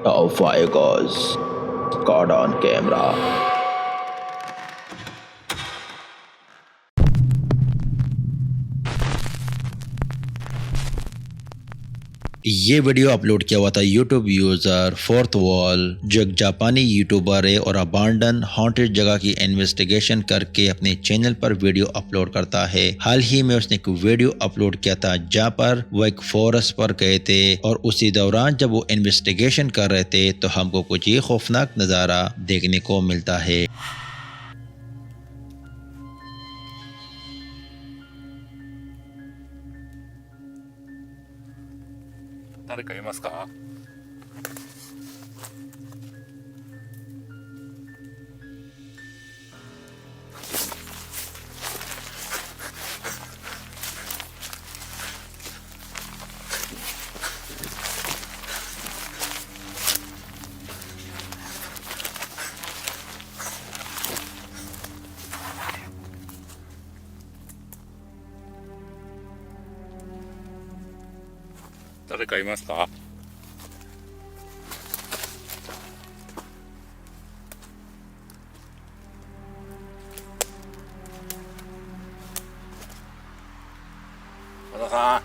Top 5 goes. Caught on camera. ये video upload किया हुआ था यूट्यूब यूज़र फोर्थ वॉल, जो एक जापानी यूट्यूबर है और अबांडन हॉन्टेड जगह की इन्वेस्टिगेशन करके अपने चैनल पर वीडियो अपलोड करता है। हाल ही में उसने एक वीडियो अपलोड किया था जहाँ पर वो एक फॉरेस्ट पर गए थे और उसी दौरान जब वो इन्वेस्टिगेशन कर रहे थे तो हमको कुछ ये खौफनाक नज़ारा देखने को मिलता है। 誰かいますか？誰かいますか？和田さん。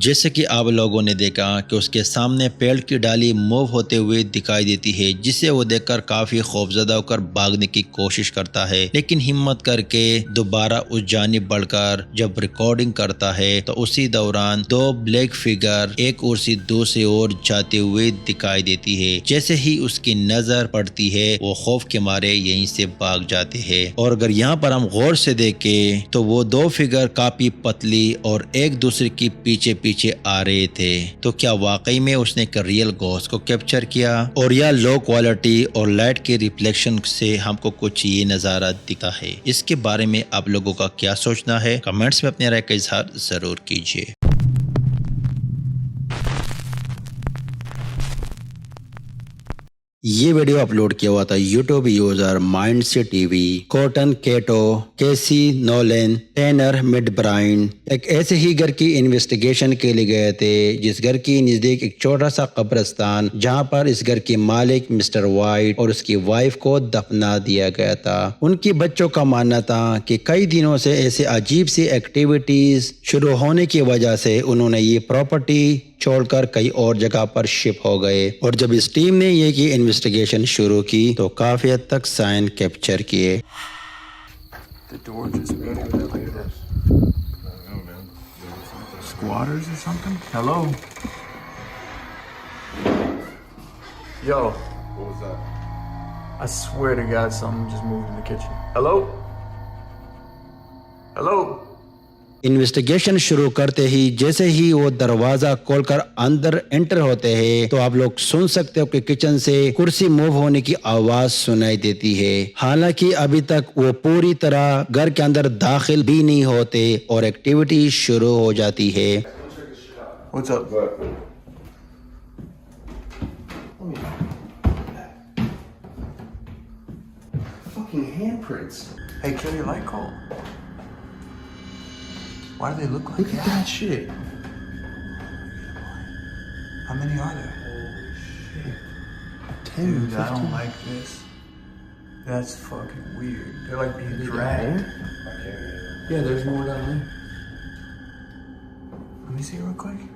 जैसे कि आप लोगों ने देखा कि उसके सामने पेड़ की डाली मूव होते हुए दिखाई देती है, जिसे वो देखकर काफी खौफजदा होकर भागने की कोशिश करता है, लेकिन हिम्मत करके दोबारा उस जानिब बढ़कर जब रिकॉर्डिंग करता है तो उसी दौरान दो ब्लैक फिगर एक ओर से दूसरी ओर जाते हुए दिखाई देती है। जैसे ही उसकी नजर पड़ती है वो खौफ के मारे यहीं से भाग जाते हैं। और अगर यहाँ पर हम गौर से देखें तो वो दो फिगर काफी पतली और एक दूसरे की पीछे पीछे आ रहे थे। तो क्या वाकई में उसने एक रियल घोस्ट को कैप्चर किया और या लो क्वालिटी और लाइट के रिफ्लेक्शन से हमको कुछ ये नज़ारा दिखता है? इसके बारे में आप लोगों का क्या सोचना है? कमेंट्स में अपने राय का इजहार जरूर कीजिए। ये वीडियो अपलोड किया हुआ था यूट्यूब यूजर माइंड से टीवी, कॉटन केटो, केसी नोलन, टेनर मिडब्राइन एक ऐसे ही घर की इन्वेस्टिगेशन के लिए गए थे जिस घर की नजदीक एक छोटा सा कब्रिस्तान, जहां पर इस घर के मालिक मिस्टर वाइट और उसकी वाइफ को दफना दिया गया था। उनके बच्चों का मानना था कि कई दिनों से ऐसे अजीब सी एक्टिविटीज शुरू होने की वजह से उन्होंने ये प्रॉपर्टी छोड़कर कई और जगह पर शिप हो गए। और जब इस टीम ने ये की इन्वेस्टिगेशन शुरू की तो काफी हद तक साइन कैप्चर किए। Squatters or something? Hello? Yo. What was that? I swear to God, something just moved in the kitchen. Hello? Hello? Investigation शुरू करते ही जैसे ही वो दरवाजा खोलकर अंदर एंटर होते हैं तो आप लोग सुन सकते हो कि किचन से कुर्सी मूव होने की आवाज सुनाई देती है। हालांकि अभी तक वो पूरी तरह घर के अंदर दाखिल भी नहीं होते और एक्टिविटी शुरू हो जाती है। What's up? Fucking handprints. Hey, kill your light cold. Why do they look like Look at that shit. How many are there? Holy shit. 10, Dude, 15. I don't like this. That's fucking weird. They're like being They dragged. down? Yeah, there's more down there. Let me see real quick.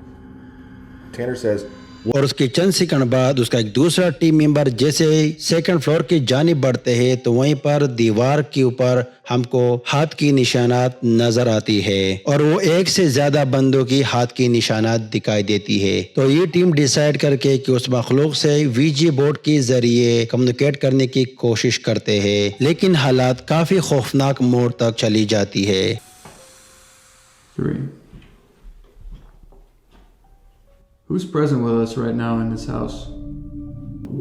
Tanner says, और उसके चंद second बाद उसका एक दूसरा team member जैसे second floor की जानिब बढ़ते हैं तो वहीं पर दीवार के ऊपर हमको हाथ की निशानात नजर आती है और वो एक से ज्यादा बंदों की हाथ की निशानात दिखाई देती है। तो ये टीम डिसाइड करके कि उस मखलूक से वीजी बोर्ड के जरिए कम्युनिकेट करने की कोशिश करते हैं, लेकिन हालात काफी खौफनाक मोड़ तक चली जाती है। 3. Who's present with us right now in this house?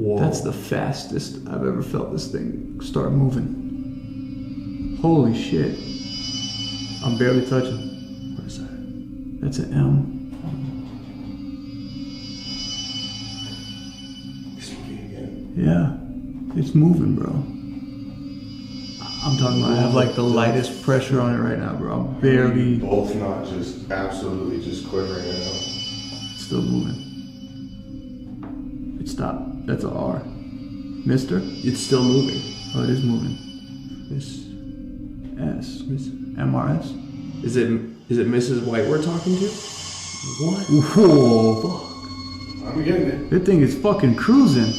whoa. That's the fastest I've ever felt this thing start moving. Holy shit. I'm barely touching. What is that? That's an M. Speaking again. Yeah. It's moving, bro. I'm talking about I have like the lightest pressure on it right now, bro. I'm barely Both not just absolutely just quivering it out. still moving. It stopped. That's a R. Mister? It's still moving. Oh, it is moving. Miss S. Miss MRS? Is it Mrs. White we're talking to? What? Whoa, fuck. I'm getting it. That thing is fucking cruising.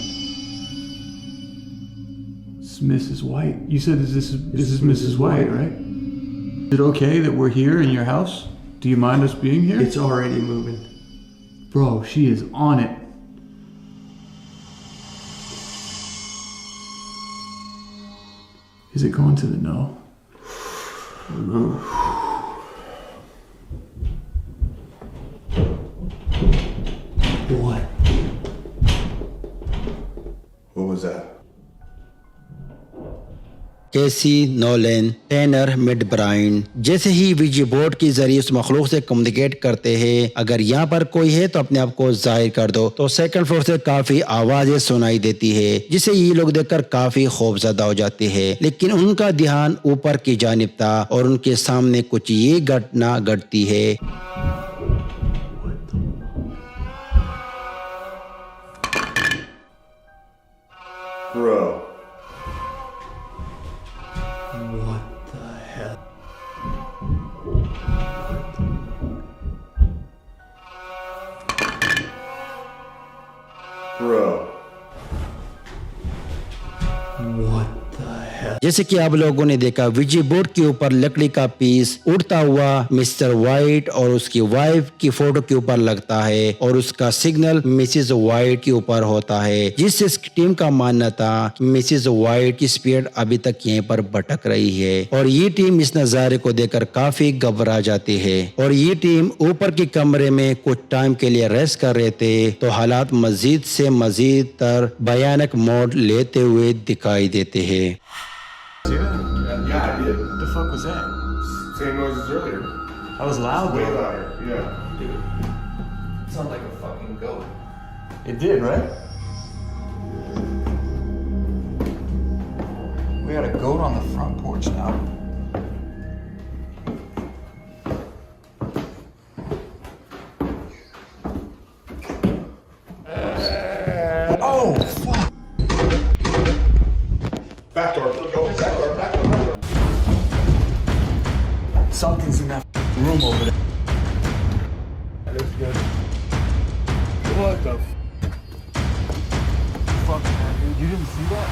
It's Mrs. White. You said this is Mrs. White, right? Is it okay that we're here in your house? Do you mind us being here? It's already moving. Bro, she is on it. Is it going to the no? What? What was that? Casey, Nolan, Tanner, मिडब्राइन जैसे ही V G board के जरिए उस मखलूक से communicate करते हैं, अगर यहाँ पर कोई है तो अपने आप को जाहिर कर दो। तो सेकंड फ्लोर से काफी आवाजें सुनाई देती है जिसे ये लोग देखकर काफी खौफजदा हो जाते हैं, लेकिन उनका ध्यान ऊपर की जानिब था और उनके सामने कुछ ये घटना घटती है। Bro. Bro. जैसे कि आप लोगों ने देखा विजी बोर्ड के ऊपर लकड़ी का पीस उड़ता हुआ मिस्टर वाइट और उसकी वाइफ की फोटो के ऊपर लगता है और उसका सिग्नल मिसेस वाइट के ऊपर होता है, जिससे इस टीम का मानना था मिसेस वाइट की स्पिरिट अभी तक यहीं पर भटक रही है और ये टीम इस नजारे को देखकर काफी घबरा जाती है और ये टीम ऊपर के कमरे में कुछ टाइम के लिए रेस्ट कर रहे थे तो हालात मजीद से मजीद तर भयानक मोड़ लेते हुए दिखाई देते हैं। Yeah, I did. What the fuck was that? Same noise as earlier. That was loud, Way though. louder. Yeah. Sounds like a fucking goat. It did, right? We got a goat on the front porch now. Oh, fuck. Back door. Go. Back door. Back door. Back door. Something's in that room over there. That's good. What the Fuck, man, dude. You didn't see that?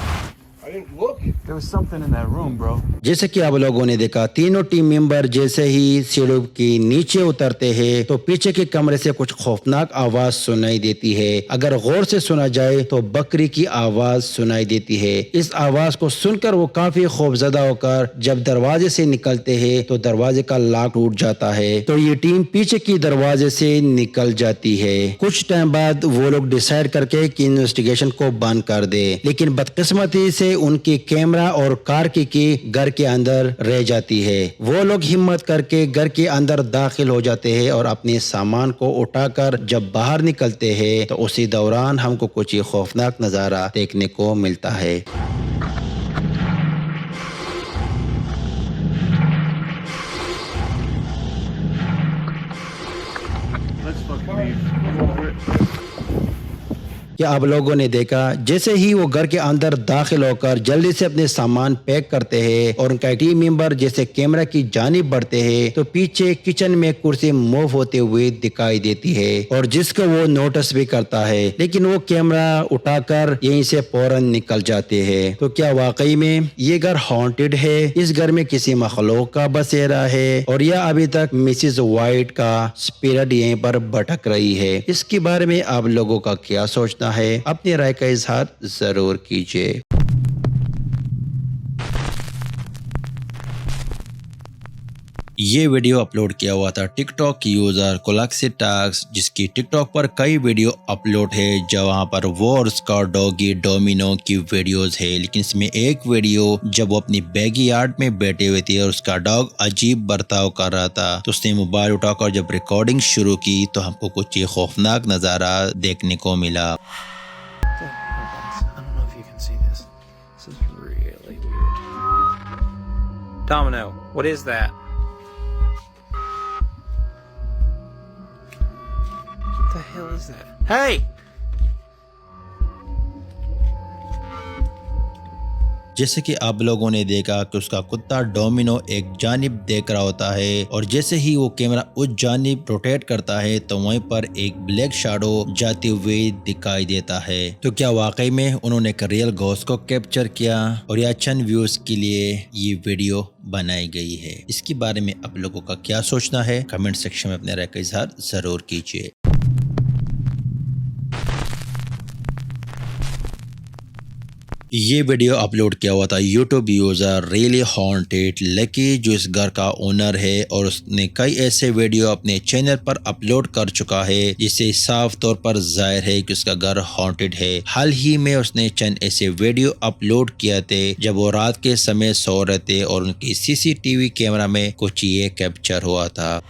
I didn't look. There was something in that room, bro. जैसे कि आप लोगों ने देखा तीनों team member जैसे ही सीढ़ी की नीचे उतरते हैं तो पीछे के कमरे से कुछ खौफनाक आवाज सुनाई देती है। अगर गौर से सुना जाए तो बकरी की आवाज सुनाई देती है। इस आवाज को सुनकर वो काफी खौफजदा होकर जब दरवाजे से निकलते हैं तो दरवाजे का लॉक टूट जाता है तो ये टीम पीछे की दरवाजे से निकल जाती है। कुछ टाइम बाद वो लोग डिसाइड करके कि इन्वेस्टिगेशन को बंद कर दे, लेकिन बदकिस्मती से उनकी कैमरा और कार की घर के अंदर रह जाती है। वो लोग हिम्मत करके घर के अंदर दाखिल हो जाते हैं और अपने सामान को उठाकर जब बाहर निकलते हैं तो उसी दौरान हमको कुछ खौफनाक नजारा देखने को मिलता है। क्या आप लोगों ने देखा जैसे ही वो घर के अंदर दाखिल होकर जल्दी से अपने सामान पैक करते हैं और उनका टीम मेंबर जैसे कैमरा की जानिब बढ़ते हैं तो पीछे किचन में कुर्सी मूव होते हुए दिखाई देती है और जिसको वो नोटिस भी करता है, लेकिन वो कैमरा उठाकर यहीं से फौरन निकल जाते हैं। तो क्या वाकई में ये घर हॉन्टेड है? इस घर में किसी मखलूक का बसेरा है और या अभी तक मिसेस वाइट का स्पिरिट यहीं पर भटक रही है? इसके बारे में आप लोगों का क्या सोचना है? अपनी राय का इजहार जरूर कीजिए। ये वीडियो अपलोड किया हुआ था टिकटॉक की यूजर कोलैक्सी टैक्स, जिसकी टिकटॉक पर कई वीडियो अपलोड है जहां पर वॉर्स का डॉगी डोमिनो की वीडियोस है, लेकिन इसमें एक वीडियो जब वो अपनी बैगी यार्ड में बैठे हुए थे और उसका डॉग अजीब बर्ताव कर रहा था तो उसने मोबाइल उठाकर जब रिकॉर्डिंग शुरू की तो हमको कुछ ये खौफनाक नजारा देखने को मिला। I don't know if you can see this. This is really weird. Domino, what is that? What the hell is that? Hey! जैसे कि आप लोगों ने देखा कि उसका कुत्ता डोमिनो एक जानिब देख रहा होता है और जैसे ही वो कैमरा उस जानिब रोटेट करता है तो वहीं पर एक ब्लैक शैडो जाते हुए दिखाई देता है। तो क्या वाकई में उन्होंने एक रियल घोस्ट को कैप्चर किया और या चंद व्यूज के लिए ये वीडियो बनाई गई है? इसके बारे में आप लोगों का क्या सोचना है? कमेंट सेक्शन में अपने राय का इजहार जरूर कीजिए। ये वीडियो अपलोड किया हुआ था YouTube user really haunted lucky, जो इस घर का ओनर है और उसने कई ऐसे वीडियो अपने चैनल पर अपलोड कर चुका है जिससे साफ तौर पर जाहिर है कि उसका घर हॉन्टेड है। हाल ही में उसने चंद ऐसे वीडियो अपलोड किए थे जब वो रात के समय सो रहे थे और उनकी सीसीटीवी कैमरा में कुछ ये कैप्चर हुआ था।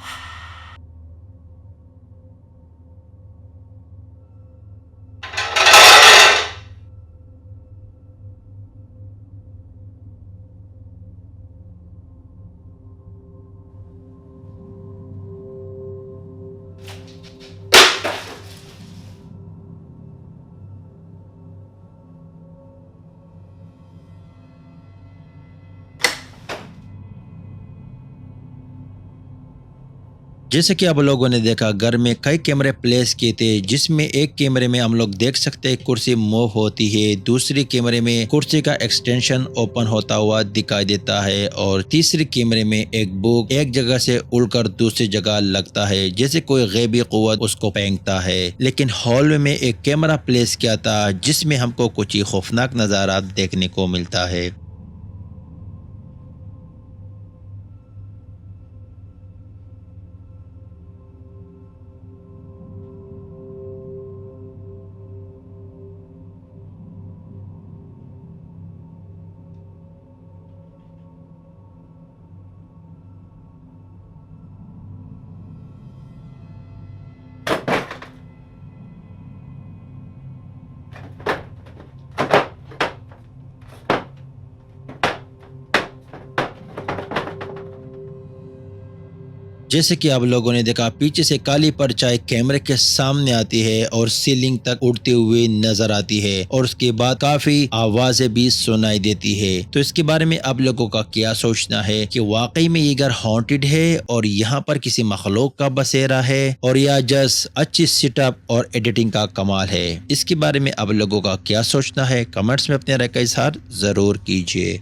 जैसे कि आप लोगों ने देखा घर में कई कैमरे प्लेस किए थे जिसमें एक कैमरे में हम लोग देख सकते हैं कुर्सी मूव होती है, दूसरी कैमरे में कुर्सी का एक्सटेंशन ओपन होता हुआ दिखाई देता है और तीसरी कैमरे में एक बुक एक जगह से उड़कर दूसरी जगह लगता है जैसे कोई गैबी कुव्वत उसको फेंकता है। लेकिन हॉल में एक कैमरा प्लेस किया था जिसमें हमको कुछ ही खौफनाक नज़ारा देखने को मिलता है। जैसे कि आप लोगों ने देखा पीछे से काली परछाई कैमरे के सामने आती है और सीलिंग तक उड़ती हुई नजर आती है और उसके बाद काफी आवाजें भी सुनाई देती है। तो इसके बारे में आप लोगों का क्या सोचना है कि वाकई में ये घर हॉन्टेड है और यहाँ पर किसी मखलूक का बसेरा है और या जस्ट अच्छी सेटअप और एडिटिंग का कमाल है? इसके बारे में आप लोगों का क्या सोचना है? कमेंट्स में अपने राय का इजहार जरूर कीजिए।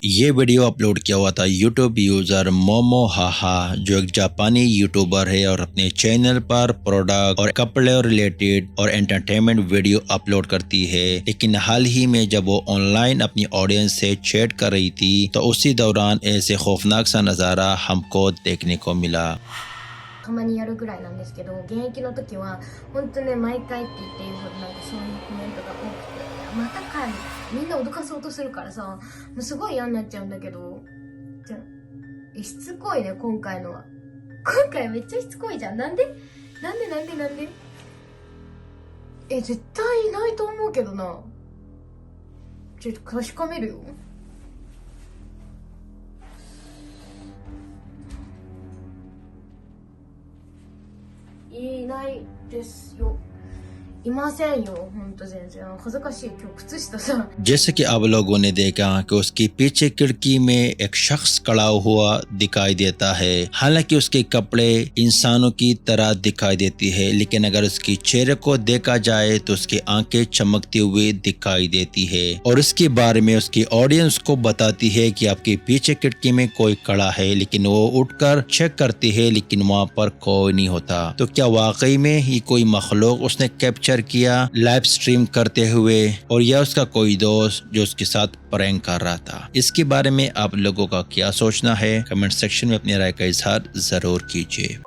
ये वीडियो अपलोड किया हुआ था यूट्यूब यूज़र मोमो हाहा, जो एक जापानी यूट्यूबर है और अपने चैनल पर प्रोडक्ट और कपड़े और रिलेटेड और एंटरटेनमेंट वीडियो अपलोड करती है। लेकिन हाल ही में जब वो ऑनलाइन अपनी ऑडियंस से चैट कर रही थी तो उसी दौरान ऐसे खौफनाक सा नज़ारा हमको देखने को मिला। たまにやるぐらいなんですけど、現役の時は本当ね毎回って言っていうほどなんかそういうコメントが多くて、またかいみんな脅かそうとするからさ、もうすごい嫌になっちゃうんだけど、じゃしつこいね今回のは。今回めっちゃしつこいじゃん。なんで絶対いないと思うけどな。ちょっと確かめるよ。いないですよ。いませんよ。ほんと全然恥ずかしい。今日靴下さ。 जैसे कि आप लोगों ने देखा कि उसकी पीछे खिड़की में एक शख्स खड़ा हुआ दिखाई देता है। हालांकि उसके कपड़े इंसानों की तरह दिखाई देती है, लेकिन अगर उसके चेहरे को देखा जाए तो उसकी आंखें चमकती हुई दिखाई देती है और इसके बारे में उसकी ऑडियंस को बताती है कि आपके पीछे खिड़की में कोई खड़ा है, लेकिन वो उठकर चेक करती है लेकिन वहाँ पर कोई नहीं होता। तो क्या वाकई में ही कोई मखलूक उसने कैप्चर किया लाइव स्ट्रीम करते हुए और या उसका कोई दोस्त जो उसके साथ प्रैंक कर रहा था? इसके बारे में आप लोगों का क्या सोचना है? कमेंट सेक्शन में अपनी राय का इजहार जरूर कीजिए।